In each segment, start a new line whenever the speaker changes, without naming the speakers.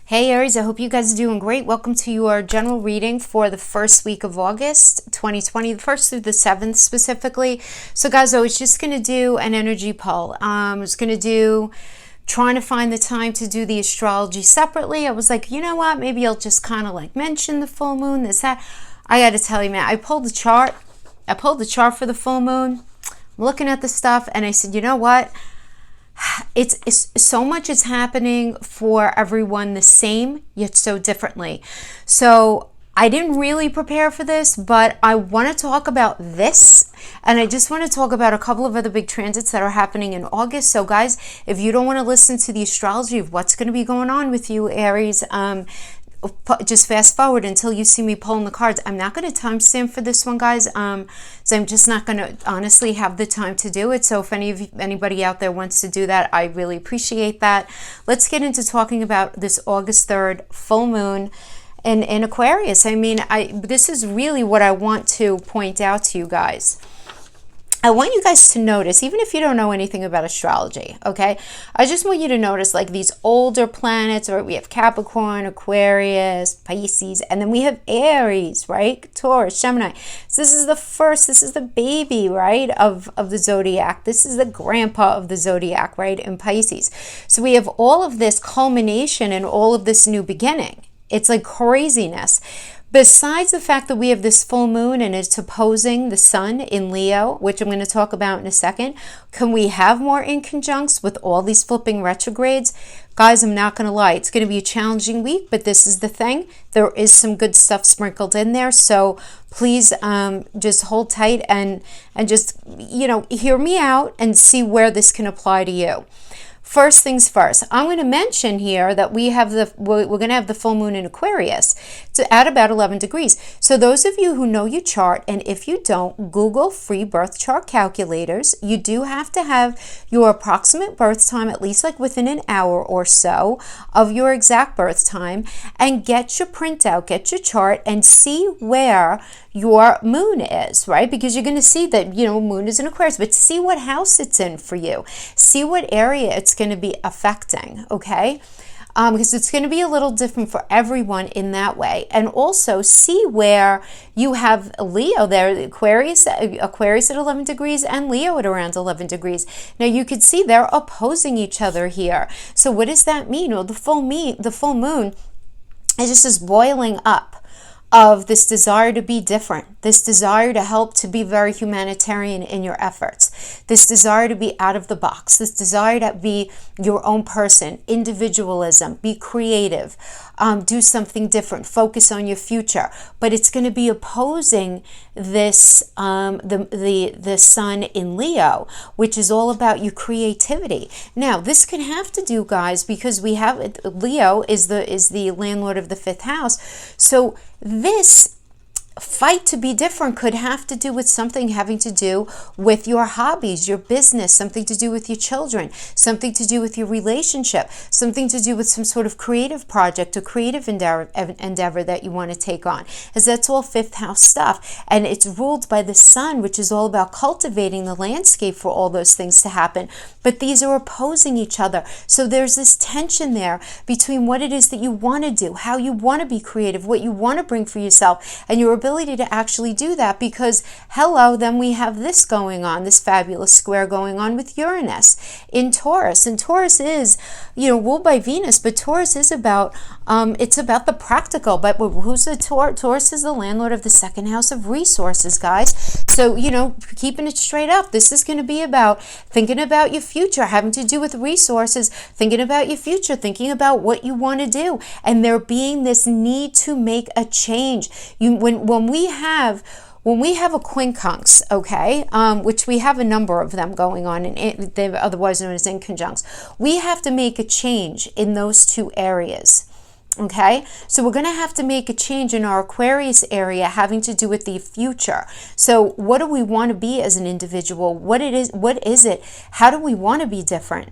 Hey Aries, I hope you guys are doing great. Welcome to your general reading for the first week of August 2020, the 1st through the 7th specifically. So guys, I was just going to do an energy poll. I was going to do, trying to find the time to do the astrology separately. I was like, you know what, maybe I'll just kind of like mention the full moon, this, that. I got to tell you, man, I pulled the chart. I pulled the chart for the full moon. I'm looking at the stuff and I said, you know what? It's so much is happening for everyone the same, yet so differently. So I didn't really prepare for this, but I want to talk about this. And I just want to talk about a couple of other big transits that are happening in August. So guys, if you don't want to listen to the astrology of what's going to be going on with you, Aries, just fast forward until you see me pulling the cards. I'm not going to timestamp for this one, guys. So I'm just not going to honestly have the time to do it. So if anybody out there wants to do that, I really appreciate that. Let's get into talking about this August 3rd full moon in Aquarius. I mean, this is really what I want to point out to you guys. I want you guys to notice, even if you don't know anything about astrology, okay? I just want you to notice like these older planets, or we have Capricorn, Aquarius, Pisces, and then we have Aries, right? Taurus, Gemini. So this is the first, this is the baby, right, of the zodiac. This is the grandpa of the zodiac, right, in Pisces. So we have all of this culmination and all of this new beginning. It's like craziness. Besides the fact that we have this full moon and it's opposing the sun in Leo, which I'm going to talk about in a second, can we have more inconjuncts with all these flipping retrogrades? Guys, I'm not going to lie. It's going to be a challenging week, but this is the thing. There is some good stuff sprinkled in there. So please just hold tight and just, you know, hear me out and see where this can apply to you. First things first, I'm going to mention here that we're going to have the full moon in Aquarius at about 11 degrees. So those of you who know your chart, and if you don't, Google free birth chart calculators. You do have to have your approximate birth time, at least like within an hour or so of your exact birth time, and get your printout, get your chart, and see where your moon is, right? Because you're going to see that, you know, moon is in Aquarius, but see what house it's in for you. See what area it's going to be affecting, okay? Because it's going to be a little different for everyone in that way. And also see where you have Leo there, Aquarius at 11 degrees and Leo at around 11 degrees. Now you could see they're opposing each other here. So what does that mean? Well, the full moon is just this boiling up of this desire to be different, this desire to help, to be very humanitarian in your efforts, this desire to be out of the box, this desire to be your own person, individualism, be creative, do something different, focus on your future. But it's going to be opposing this, the sun in Leo, which is all about your creativity. Now, this can have to do, guys, because we have Leo is the landlord of the 5th house. So this fight to be different could have to do with something having to do with your hobbies, your business, something to do with your children, something to do with your relationship, something to do with some sort of creative project or creative endeavor that you want to take on, as that's all 5th house stuff. And it's ruled by the sun, which is all about cultivating the landscape for all those things to happen. But these are opposing each other. So there's this tension there between what it is that you want to do, how you want to be creative, what you want to bring for yourself, and your ability to actually do that. Because hello, then we have this going on, this fabulous square going on with Uranus in Taurus. And Taurus is, you know, ruled by Venus, but Taurus is about it's about the practical. But who's the Taurus is the landlord of the 2nd house of resources, guys. So, you know, keeping it straight up, this is going to be about thinking about your future, having to do with resources, thinking about your future, thinking about what you want to do, and there being this need to make a change. When we have a quincunx, okay, which we have a number of them going on, and they're otherwise known as inconjuncts, we have to make a change in those two areas. Okay, so we're going to have to make a change in our Aquarius area having to do with the future. So what do we want to be as an individual? What is it? How do we want to be different?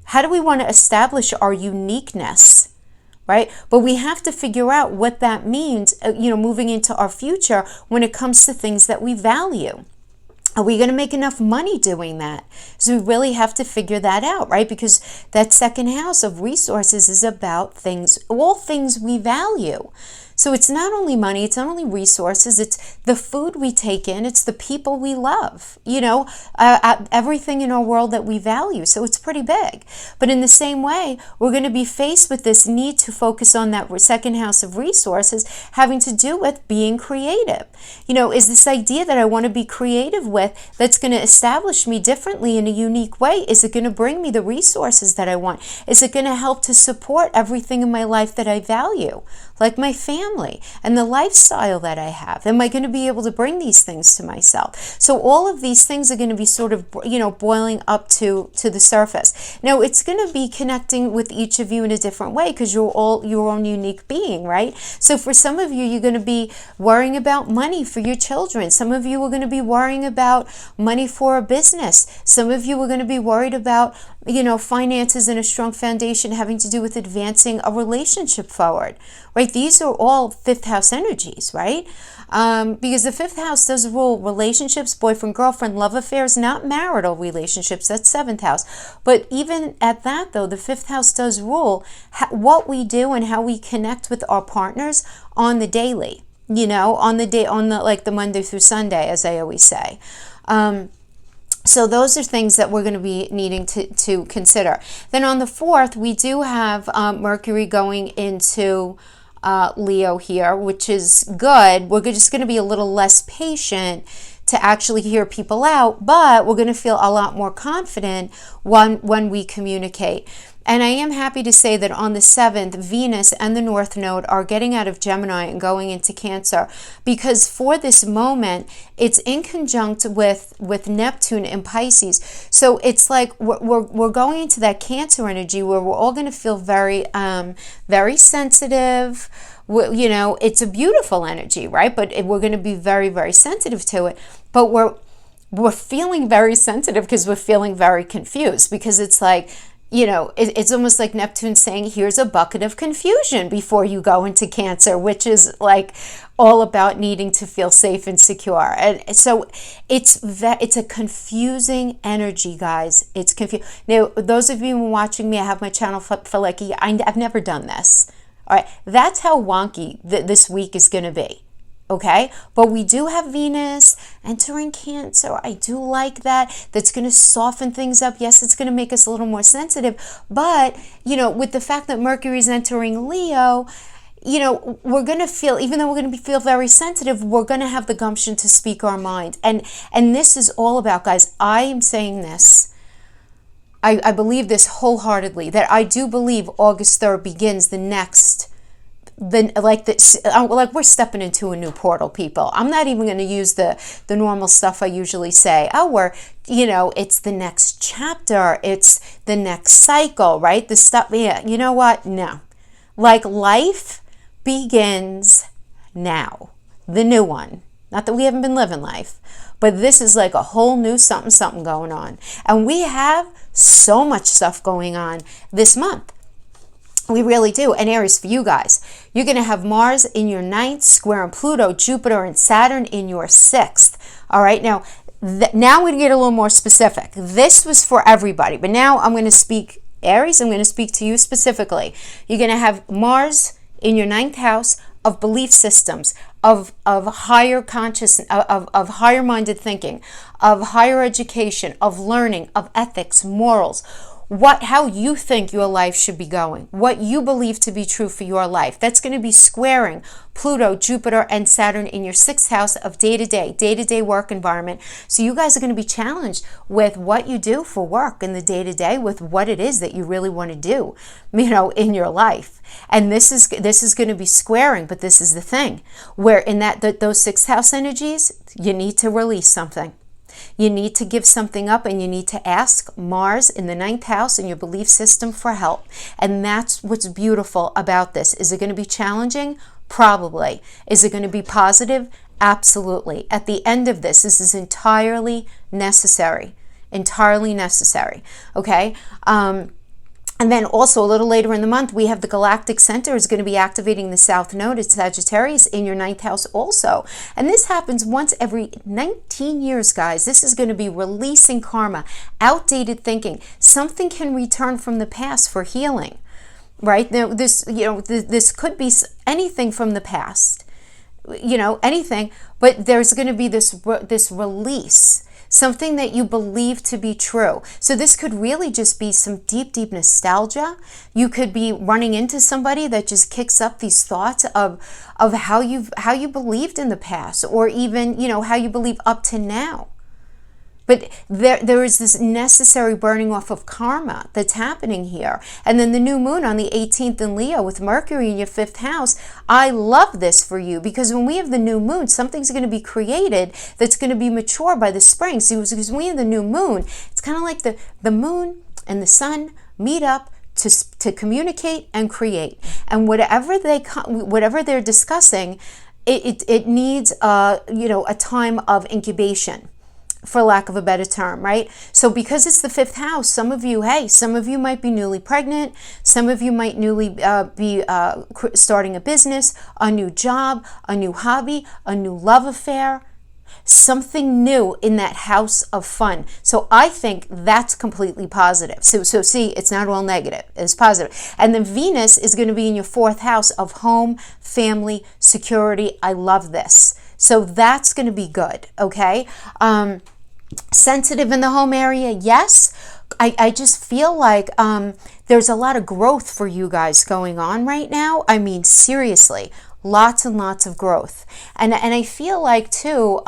How do we want to establish our uniqueness? Right? But we have to figure out what that means, you know, moving into our future when it comes to things that we value. Are we going to make enough money doing that? So we really have to figure that out, right? Because that second house of resources is about things, all things we value. So it's not only money, it's not only resources, it's the food we take in, it's the people we love, everything in our world that we value. So it's pretty big. But in the same way, we're going to be faced with this need to focus on that second house of resources having to do with being creative. Is this idea that I want to be creative with that's going to establish me differently in a unique way? Is it going to bring me the resources that I want? Is it going to help to support everything in my life that I value? Like my family and the lifestyle that I have. Am I going to be able to bring these things to myself? So all of these things are going to be sort of, boiling up to the surface. Now, it's going to be connecting with each of you in a different way because you're all your own unique being, right? So for some of you, you're going to be worrying about money for your children. Some of you are going to be worrying about money for a business. Some of you are going to be worried about finances and a strong foundation having to do with advancing a relationship forward, right? These are all fifth house energies, right? Because the fifth house does rule relationships, boyfriend, girlfriend, love affairs, not marital relationships. That's seventh house. But even at that, though, the fifth house does rule what we do and how we connect with our partners on the daily, on the Monday through Sunday, as I always say. So those are things that we're going to be needing to consider. Then on the 4th, we do have Mercury going into Leo here, which is good. We're just going to be a little less patient to actually hear people out, but we're going to feel a lot more confident when we communicate. And I am happy to say that on the 7th, Venus and the North Node are getting out of Gemini and going into Cancer, because for this moment, it's in conjunct with Neptune in Pisces. So it's like we're going into that Cancer energy where we're all going to feel very, very sensitive. It's a beautiful energy, right? But we're going to be very, very sensitive to it. But we're feeling very sensitive because we're feeling very confused, because it's like, it's almost like Neptune saying, here's a bucket of confusion before you go into Cancer, which is like all about needing to feel safe and secure. And so it's a confusing energy, guys. It's confusing. Now, those of you watching me, I have my channel for like I've never done this. All right, that's how wonky this week is going to be. Okay, but we do have Venus entering Cancer. I do like that. That's going to soften things up. Yes, it's going to make us a little more sensitive. But, with the fact that Mercury is entering Leo, we're going to feel, even though we're going to feel very sensitive, we're going to have the gumption to speak our mind. And this is all about, guys, I am saying this. I believe this wholeheartedly, that I do believe August 3rd begins the next we're stepping into a new portal, people. I'm not even going to use the normal stuff I usually say. It's the next chapter, it's the next cycle, right? The stuff, yeah, you know what? No. Like, life begins now. The new one. Not that we haven't been living life, but this is like a whole new something going on. And we have so much stuff going on this month. We really do. And Aries, for you guys, you're going to have Mars in your 9th, squaring Pluto, Jupiter, and Saturn in your 6th. All right. Now we're going to get a little more specific. This was for everybody, but now I'm going to speak, Aries, I'm going to speak to you specifically. You're going to have Mars in your 9th house of belief systems, of higher consciousness, of higher minded thinking, of higher education, of learning, of ethics, morals, how you think your life should be going, what you believe to be true for your life. That's going to be squaring Pluto, Jupiter, and Saturn in your 6th house of day-to-day work environment. So you guys are going to be challenged with what you do for work in the day-to-day, with what it is that you really want to do, in your life. And this is going to be squaring, but this is the thing, where in those 6th house energies, you need to release something. You need to give something up, and you need to ask Mars in the 9th house in your belief system for help. And that's what's beautiful about this. Is it going to be challenging? Probably. Is it going to be positive? Absolutely. At the end of this is entirely necessary. Entirely necessary. Okay? And then also a little later in the month, we have the galactic center is going to be activating the south node. It's Sagittarius in your 9th house also. And this happens once every 19 years, guys. This is going to be releasing karma, outdated thinking. Something can return from the past for healing, right? Now, this, this could be anything from the past, anything, but there's going to be this release. Something that you believe to be true. So this could really just be some deep, deep nostalgia. You could be running into somebody that just kicks up these thoughts of how you believed in the past, or even, how you believe up to now. But there is this necessary burning off of karma that's happening here. And then the new moon on the 18th in Leo with Mercury in your 5th house. I love this for you, because when we have the new moon, something's going to be created that's going to be mature by the spring. So because when we have the new moon, it's kind of like the moon and the sun meet up to communicate and create. And whatever they're discussing, it needs a time of incubation, for lack of a better term, right? So because it's the 5th house, some of you might be newly pregnant. Some of you might newly be starting a business, a new job, a new hobby, a new love affair, something new in that house of fun. So I think that's completely positive. So see, it's not all negative, it's positive. And then Venus is going to be in your 4th house of home, family, security. I love this. So that's going to be good, okay? Sensitive in the home area, yes. I just feel like there's a lot of growth for you guys going on right now. I mean, seriously, lots and lots of growth. And I feel like, too,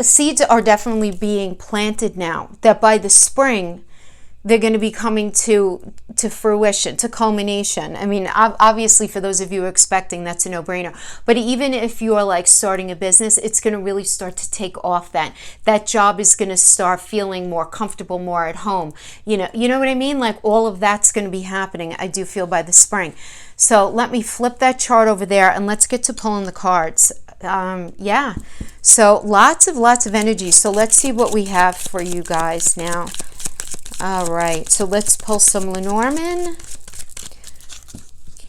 seeds are definitely being planted now, that by the spring, they're going to be coming to fruition, to culmination. I mean, obviously, for those of you expecting, that's a no-brainer. But even if you're like starting a business, it's going to really start to take off then. That job is going to start feeling more comfortable, more at home. You know what I mean? Like all of that's going to be happening, I do feel, by the spring. So let me flip that chart over there and let's get to pulling the cards. Yeah. So lots of energy. So let's see what we have for you guys now. All right, so let's pull some Lenormand.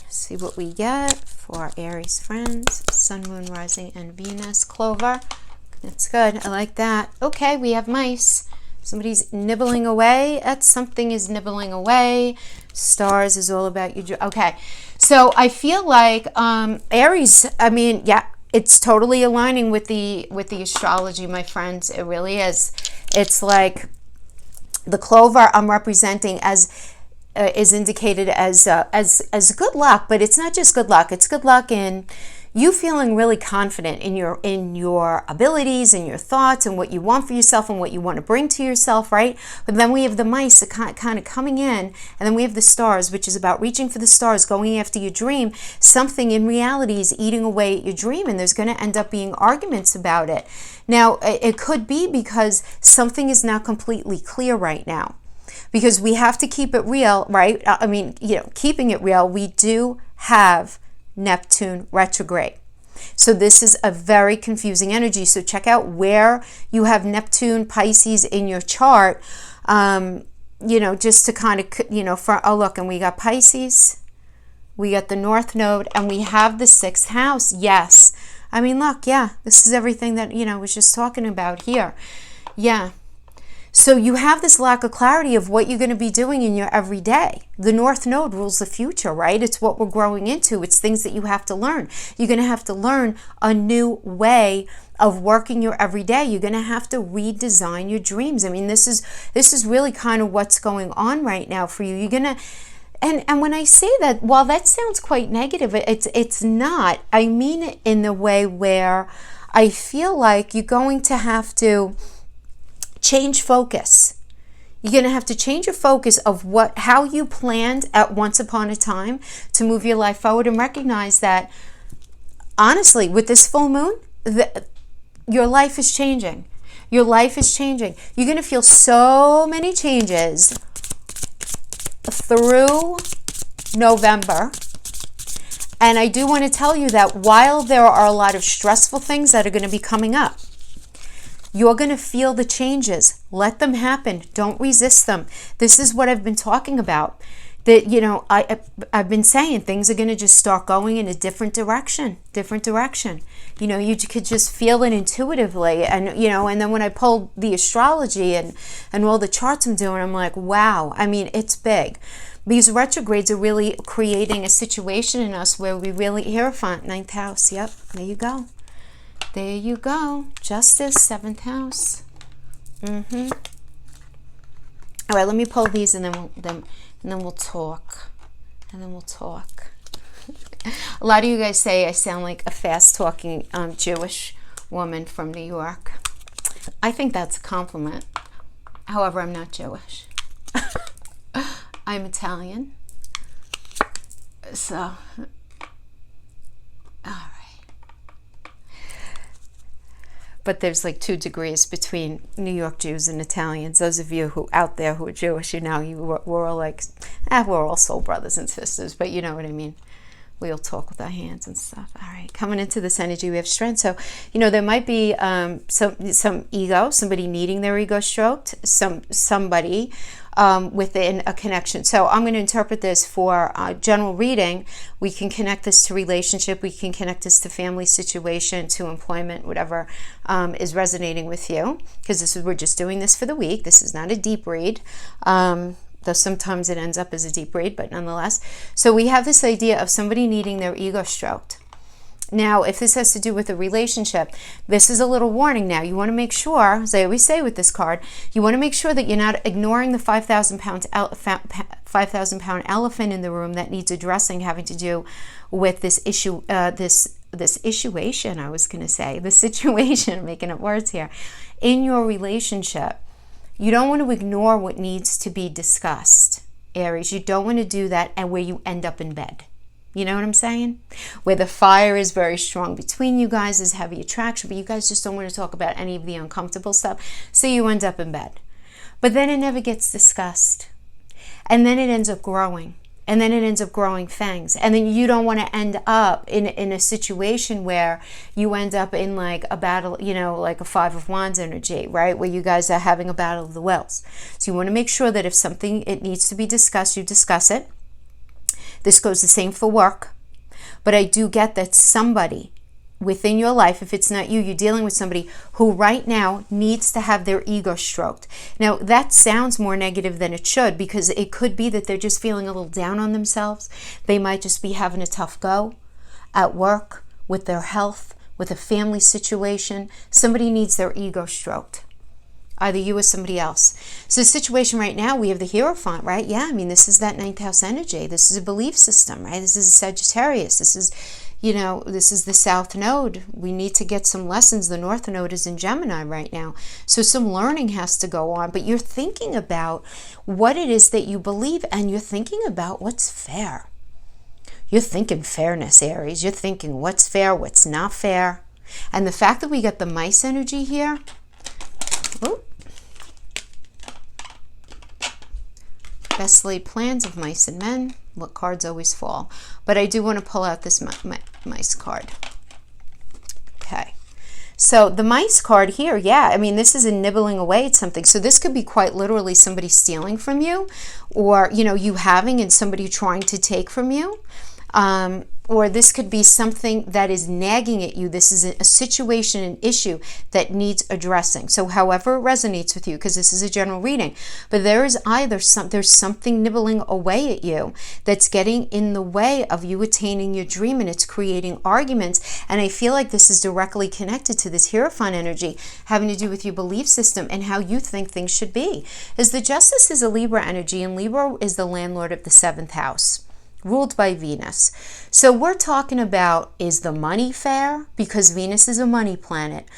See what we get for our Aries friends. Sun, Moon, Rising, and Venus. Clover. That's good. I like that. Okay, we have mice. Somebody's nibbling away. Something is nibbling away. Stars is all about you. Okay, so I feel like Aries, I mean, yeah, it's totally aligning with the astrology, my friends. It really is. It's like the clover I'm representing as is indicated as good luck, but it's not just good luck. It's good luck in you feeling really confident in your abilities and your thoughts and what you want for yourself and what you want to bring to yourself, right? But then we have the mice that kind of coming in, and then we have the stars, which is about reaching for the stars, going after your dream. Something in reality is eating away at your dream, and there's going to end up being arguments about it. Now, it could be because something is not completely clear right now, because we have to keep it real, right? I mean, keeping it real, we do have Neptune retrograde. So this is a very confusing energy. So check out where you have Neptune, Pisces in your chart, just to kind of, oh, look, and we got Pisces, we got the North Node, and we have the 6th house. Yes. I mean, look, yeah, this is everything that, I was just talking about here. Yeah. So you have this lack of clarity of what you're going to be doing in your everyday. The North Node rules the future, right? It's what we're growing into. It's things that you have to learn. You're going to have to learn a new way of working your everyday. You're going to have to redesign your dreams. I mean, this is really kind of what's going on right now for you. You're going to, and when I say that, while that sounds quite negative, it's not. I mean it in the way where I feel like you're going to have to change focus. You're going to have to change your focus of how you planned at once upon a time to move your life forward, and recognize that, honestly, with this full moon, your life is changing. Your life is changing. You're going to feel so many changes through November. And I do want to tell you that while there are a lot of stressful things that are going to be coming up, You're going to feel the changes. Let them happen. Don't resist them. This is what I've been talking about. That, you know, I've been saying things are going to just start going in a different direction. You know, you could just feel it intuitively. And, you know, and then when I pulled the astrology and all the charts I'm doing, I'm like, wow. I mean, it's big. These retrogrades are really creating a situation in us where we really, Hierophant, 9th house. Yep, there you go. There you go. Justice, 7th house. All right, let me pull these and then we'll talk. A lot of you guys say I sound like a fast-talking Jewish woman from New York. I think that's a compliment. However, I'm not Jewish. I'm Italian. So, all right. But there's like 2 degrees between New York Jews and Italians. Those of you who out there who are Jewish, you know, we're all like, we're all soul brothers and sisters, but you know what I mean. We all talk with our hands and stuff. All right, coming into this energy, we have strength. So, you know, there might be some ego, somebody needing their ego stroked, somebody within a connection. So I'm going to interpret this for general reading. We can connect this to relationship. We can connect this to family situation, to employment, whatever is resonating with you. Because we're just doing this for the week. This is not a deep read. Though sometimes it ends up as a deep read, but nonetheless. So we have this idea of somebody needing their ego stroked. Now, if this has to do with a relationship, this is a little warning now. You want to make sure, as I always say with this card, you want to make sure that you're not ignoring the 5,000-pound elephant in the room that needs addressing, having to do with this issue, this issuation, I was going to say, the situation, I'm making up words here, in your relationship. You don't want to ignore what needs to be discussed, Aries. You don't want to do that and where you end up in bed. You know what I'm saying? Where the fire is very strong between you guys, is heavy attraction, but you guys just don't want to talk about any of the uncomfortable stuff, so you end up in bed. But then it never gets discussed. And then it ends up growing. And then it ends up growing fangs. And then you don't want to end up in a situation where you end up in like a battle, you know, like a 5 of Wands energy, right? Where you guys are having a battle of the wills. So you want to make sure that if something, it needs to be discussed, you discuss it. This goes the same for work. But I do get that somebody within your life, if it's not you, you're dealing with somebody who right now needs to have their ego stroked. Now, that sounds more negative than it should, because it could be that they're just feeling a little down on themselves. They might just be having a tough go at work, with their health, with a family situation. Somebody needs their ego stroked. Either you or somebody else. So the situation right now, we have the Hierophant, right? Yeah, I mean, this is that 9th house energy. This is a belief system, right? This is a Sagittarius. This is, you know, this is the South Node. We need to get some lessons. The North Node is in Gemini right now. So some learning has to go on. But you're thinking about what it is that you believe, and you're thinking about what's fair. You're thinking fairness, Aries. You're thinking what's fair, what's not fair. And the fact that we got the mice energy here, best laid plans of mice and men. What cards always fall. But I do want to pull out this mice card. Okay. So the mice card here, yeah, I mean, this is a nibbling away at something. So this could be quite literally somebody stealing from you, or, you know, you having and somebody trying to take from you. Or this could be something that is nagging at you. This is a situation, an issue that needs addressing. So however it resonates with you, because this is a general reading, but there is either there's something nibbling away at you that's getting in the way of you attaining your dream, and it's creating arguments. And I feel like this is directly connected to this Hierophant energy, having to do with your belief system and how you think things should be. As the Justice is a Libra energy, and Libra is the landlord of the 7th house, ruled by Venus. So we're talking about, is the money fair? Because Venus is a money planet.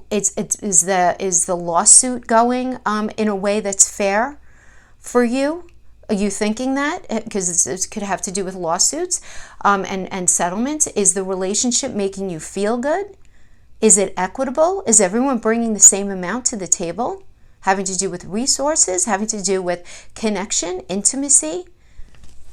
Is the lawsuit going in a way that's fair for you? Are you thinking that? Because it could have to do with lawsuits and settlements. Is the relationship making you feel good? Is it equitable? Is everyone bringing the same amount to the table? Having to do with resources, having to do with connection, intimacy?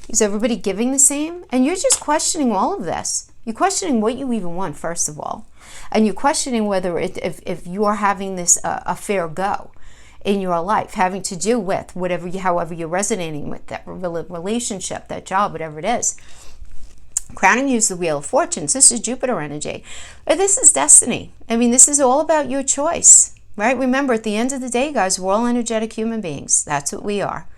Is everybody giving the same? And you're just questioning all of this. You're questioning what you even want, first of all. And you're questioning whether if you are having this a fair go in your life, having to do with however you're resonating with that relationship, that job, whatever it is. Crowning you is the Wheel of Fortunes. This is Jupiter energy. Or this is destiny. I mean, this is all about your choice, right? Remember, at the end of the day, guys, we're all energetic human beings. That's what we are.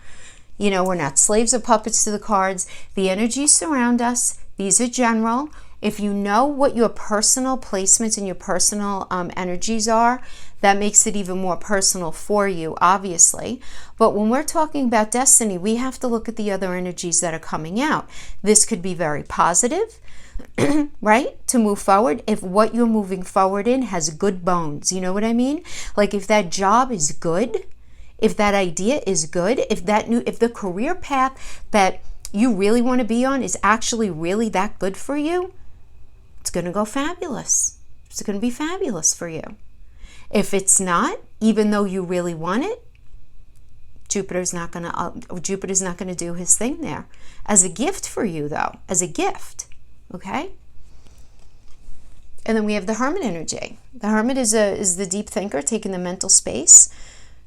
You know, we're not slaves or puppets to the cards. The energies surround us. These are general. If you know what your personal placements and your personal energies are, that makes it even more personal for you, obviously. But when we're talking about destiny, we have to look at the other energies that are coming out. This could be very positive, right? To move forward. If what you're moving forward in has good bones, you know what I mean? Like if that job is good, if that idea is good, if the career path that you really want to be on is actually really that good for you, it's going to go fabulous. It's going to be fabulous for you. If it's not, even though you really want it, Jupiter's not going to do his thing there. As a gift for you, though, as a gift, okay? And then we have the Hermit energy. The Hermit is the deep thinker, taking the mental space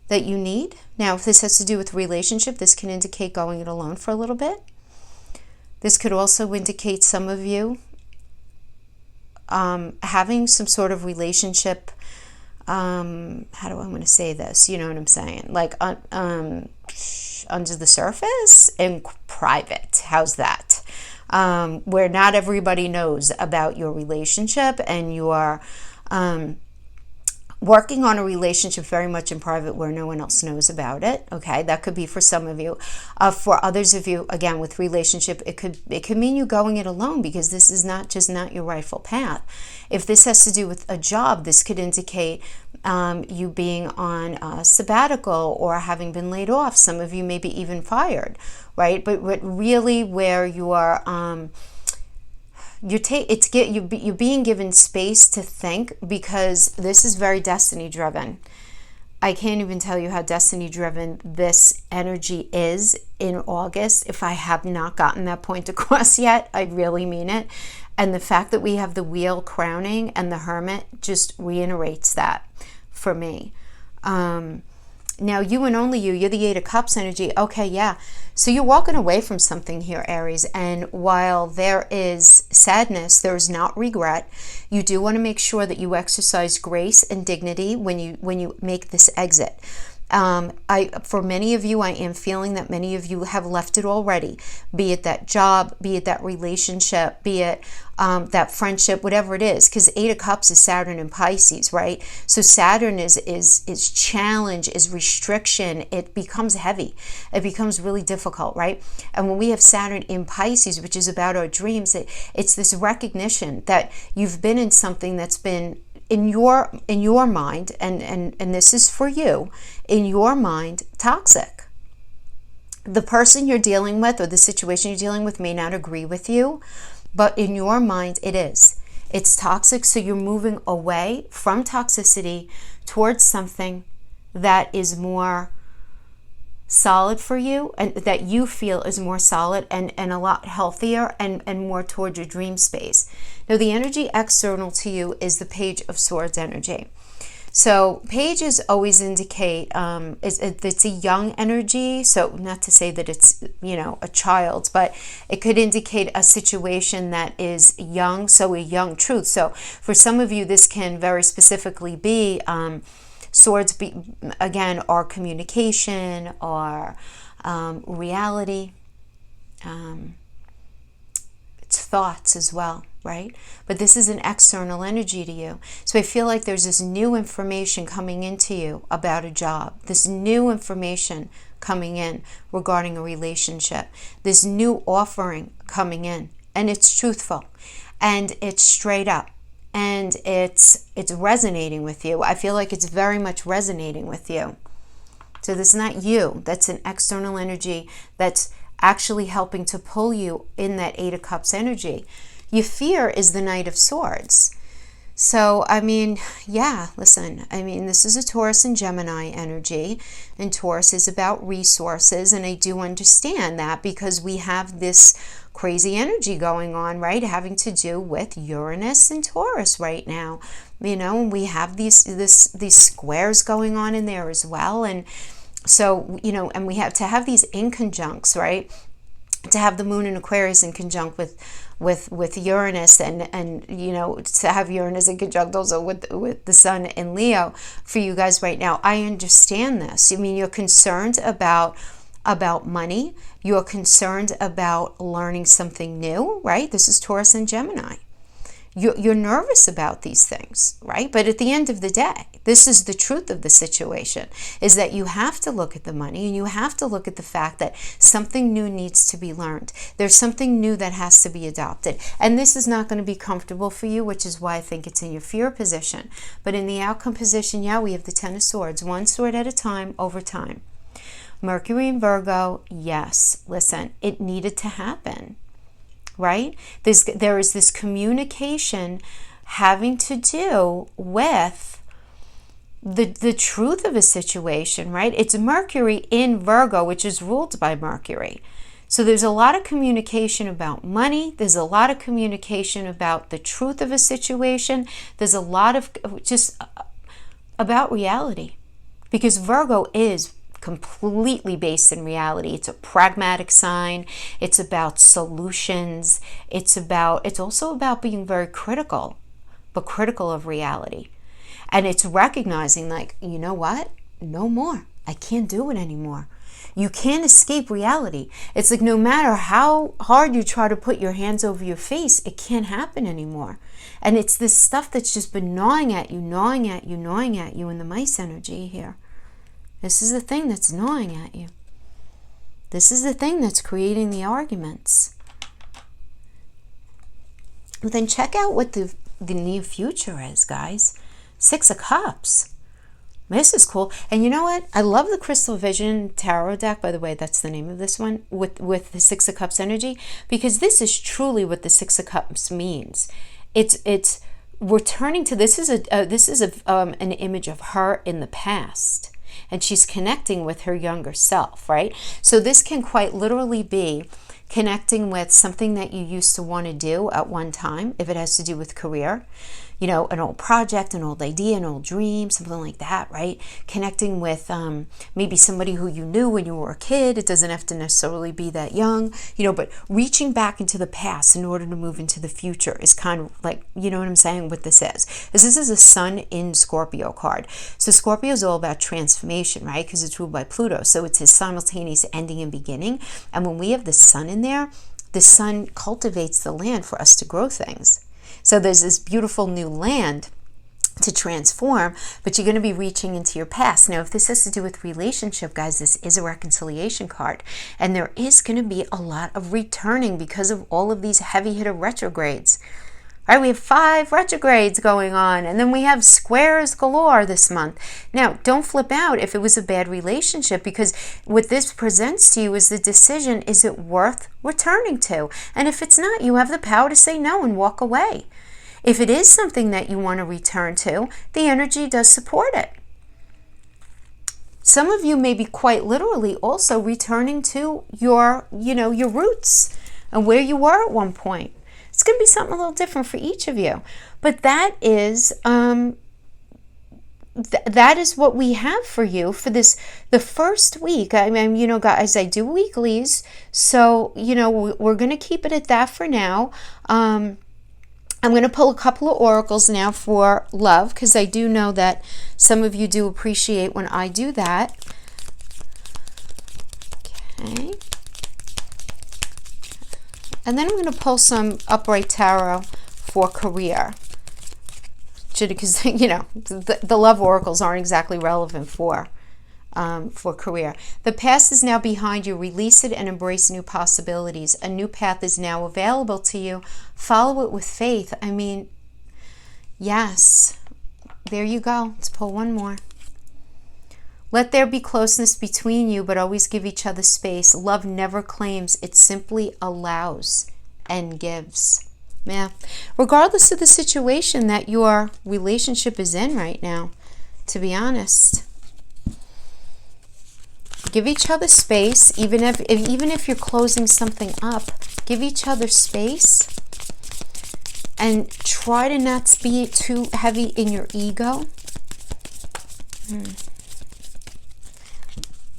that you need. Now, if this has to do with relationship, this can indicate going it alone for a little bit. This could also indicate some of you having some sort of relationship. How do I want to say this? You know what I'm saying? Like under the surface and private. How's that? Where not everybody knows about your relationship, and you are working on a relationship very much in private where no one else knows about it. Okay, that could be for some of you. For others of you, again, with relationship, it could mean you going it alone, because this is not your rightful path. If this has to do with a job, this could indicate you being on a sabbatical or having been laid off. Some of you maybe even fired, right? But really, where you are. You're being given space to think, because this is very destiny driven. I can't even tell you how destiny driven this energy is in August. If I have not gotten that point across yet, I really mean it. And the fact that we have the Wheel crowning and the Hermit just reiterates that for me. Now, you and only you're the Eight of Cups energy. Okay, yeah. So you're walking away from something here, Aries. And while there is sadness, there is not regret. You do want to make sure that you exercise grace and dignity when you make this exit. For many of you, I am feeling that many of you have left it already, be it that job, be it that relationship, be it that friendship, whatever it is, because Eight of Cups is Saturn and Pisces, right? So Saturn is challenge, is restriction. It becomes heavy. It becomes really difficult, right? And when we have Saturn in Pisces, which is about our dreams, it's this recognition that you've been in something that's been in your mind, and this is for you, in your mind, toxic. The person you're dealing with or the situation you're dealing with may not agree with you, but in your mind it is. It's toxic, so you're moving away from toxicity towards something that is more solid for you, and that you feel is more solid and a lot healthier and more towards your dream space. Now, the energy external to you is the Page of Swords energy. So pages always indicate it's a young energy. So not to say that it's, a child, but it could indicate a situation that is young. So a young truth. So for some of you, this can very specifically be swords, again, or communication, or reality. It's thoughts as well, right? But this is an external energy to you. So I feel like there's this new information coming into you about a job, this new information coming in regarding a relationship, this new offering coming in, and it's truthful, and it's straight up, and it's resonating with you. I feel like it's very much resonating with you. So this is not you. That's an external energy that's actually helping to pull you in that Eight of Cups energy. Your fear is the Knight of Swords. So, I mean, yeah, listen, I mean, this is a Taurus and Gemini energy, and Taurus is about resources, and I do understand that because we have this crazy energy going on, right, having to do with Uranus and Taurus right now, and we have these squares going on in there as well, and so, and we have to have these inconjuncts, right, to have the moon in Aquarius in conjunct with Uranus, and to have Uranus in conjunct also with the sun in Leo for you guys right now. I understand this. I mean, you're concerned about money. You're concerned about learning something new, right? This is Taurus and Gemini. You're nervous about these things, right? But at the end of the day, this is the truth of the situation, is that you have to look at the money, and you have to look at the fact that something new needs to be learned. There's something new that has to be adopted. And this is not going to be comfortable for you, which is why I think it's in your fear position. But in the outcome position, yeah, we have the Ten of Swords, one sword at a time, over time. Mercury and Virgo, yes, listen, it needed to happen. Right? There is this communication having to do with the truth of a situation, right? It's Mercury in Virgo, which is ruled by Mercury. So there's a lot of communication about money. There's a lot of communication about the truth of a situation. There's a lot of just about reality, because Virgo is completely based in reality. It's a pragmatic sign. It's about solutions. It's also about being very critical, but critical of reality. And it's recognizing, like, you know what? No more. I can't do it anymore. You can't escape reality. It's like no matter how hard you try to put your hands over your face, it can't happen anymore. And it's this stuff that's just been gnawing at you in the mice energy here. This is the thing that's gnawing at you. This is the thing that's creating the arguments. But then check out what the near future is, guys. 6 of Cups. This is cool. And you know what? I love the Crystal Vision Tarot deck. By the way, that's the name of this one, with the 6 of Cups energy, because this is truly what the 6 of Cups means. It's returning to, this is an image of her in the past. And she's connecting with her younger self, right? So this can quite literally be connecting with something that you used to want to do at one time, if it has to do with career, an old project, an old idea, an old dream, something like that, right? Connecting with maybe somebody who you knew when you were a kid. It doesn't have to necessarily be that young, but reaching back into the past in order to move into the future is kind of like, you know what I'm saying, what this is. This is a Sun in Scorpio card. So Scorpio is all about transformation, right? Because it's ruled by Pluto. So it's his simultaneous ending and beginning. And when we have the sun in there, the sun cultivates the land for us to grow things. So there's this beautiful new land to transform, but you're going to be reaching into your past. Now, if this has to do with relationship, guys, this is a reconciliation card. And there is going to be a lot of returning because of all of these heavy hitter retrogrades. Right, we have 5 retrogrades going on, and then we have squares galore this month. Now, don't flip out if it was a bad relationship, because what this presents to you is the decision, is it worth returning to? And if it's not, you have the power to say no and walk away. If it is something that you want to return to, the energy does support it. Some of you may be quite literally also returning to your roots and where you were at one point. It's going to be something a little different for each of you. But that is that is what we have for you for the first week. I mean, guys, I do weeklies. So, we're going to keep it at that for now. I'm going to pull a couple of oracles now for love, because I do know that some of you do appreciate when I do that. Okay. And then I'm going to pull some upright tarot for career. Because, the love oracles aren't exactly relevant for career. The past is now behind you. Release it and embrace new possibilities. A new path is now available to you. Follow it with faith. I mean, yes. There you go. Let's pull one more. Let there be closeness between you, but always give each other space. Love never claims. It simply allows and gives. Yeah. Regardless of the situation that your relationship is in right now, to be honest. Give each other space, even if you're closing something up, give each other space and try to not be too heavy in your ego.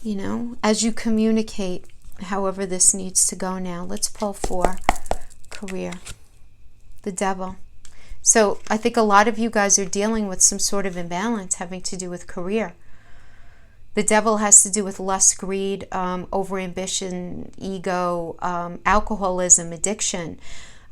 You know, as you communicate, however this needs to go now. Let's pull for career. The Devil. So I think a lot of you guys are dealing with some sort of imbalance having to do with career. The Devil has to do with lust, greed, overambition, ego, alcoholism, addiction,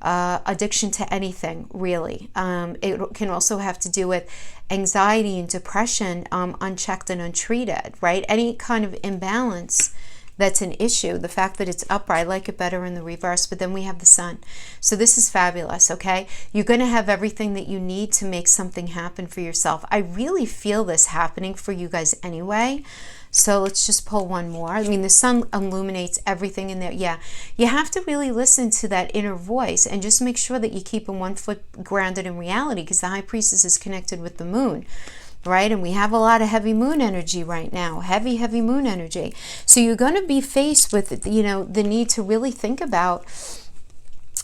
addiction to anything, really. It can also have to do with anxiety and depression, unchecked and untreated, right? Any kind of imbalance that's an issue. The fact that it's upright, I like it better in the reverse, but then we have the Sun. So this is fabulous, okay? You're going to have everything that you need to make something happen for yourself. I really feel this happening for you guys anyway. So let's just pull one more. I mean, the Sun illuminates everything in there. Yeah, you have to really listen to that inner voice and just make sure that you keep in 1 foot grounded in reality, because the High Priestess is connected with the Moon. Right? And we have a lot of heavy moon energy right now, heavy moon energy. So you're going to be faced with, you know, the need to really think about,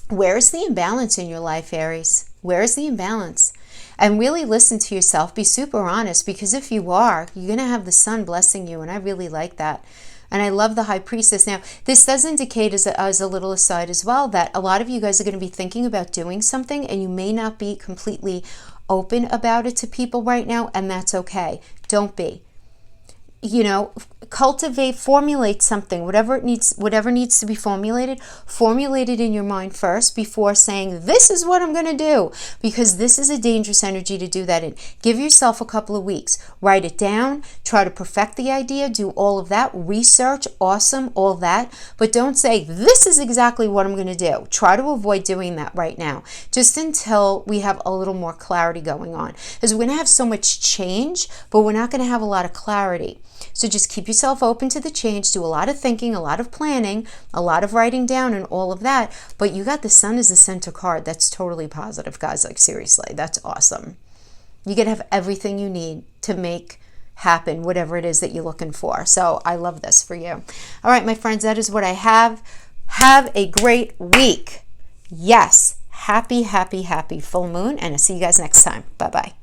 where is the imbalance in your life, Aries? Where is the imbalance? And really listen to yourself. Be super honest, because if you are, you're going to have the Sun blessing you. And I really like that. And I love the High Priestess. Now, this does indicate, as a little aside as well, that a lot of you guys are going to be thinking about doing something, and you may not be completely open about it to people right now, and that's okay. Don't be. You know, cultivate, formulate something, whatever needs to be formulated, formulate it in your mind first before saying, this is what I'm going to do, because this is a dangerous energy to do that in. Give yourself a couple of weeks, write it down, try to perfect the idea, do all of that, research, awesome, all that, but don't say, this is exactly what I'm going to do. Try to avoid doing that right now, just until we have a little more clarity going on, because we're going to have so much change, but we're not going to have a lot of clarity. So just keep yourself open to the change, do a lot of thinking, a lot of planning, a lot of writing down and all of that. But you got the Sun as the center card. That's totally positive, guys. Like, seriously, that's awesome. You're going to have everything you need to make happen, whatever it is that you're looking for. So I love this for you. All right, my friends, that is what I have. Have a great week. Yes, happy full moon. And I'll see you guys next time. Bye-bye.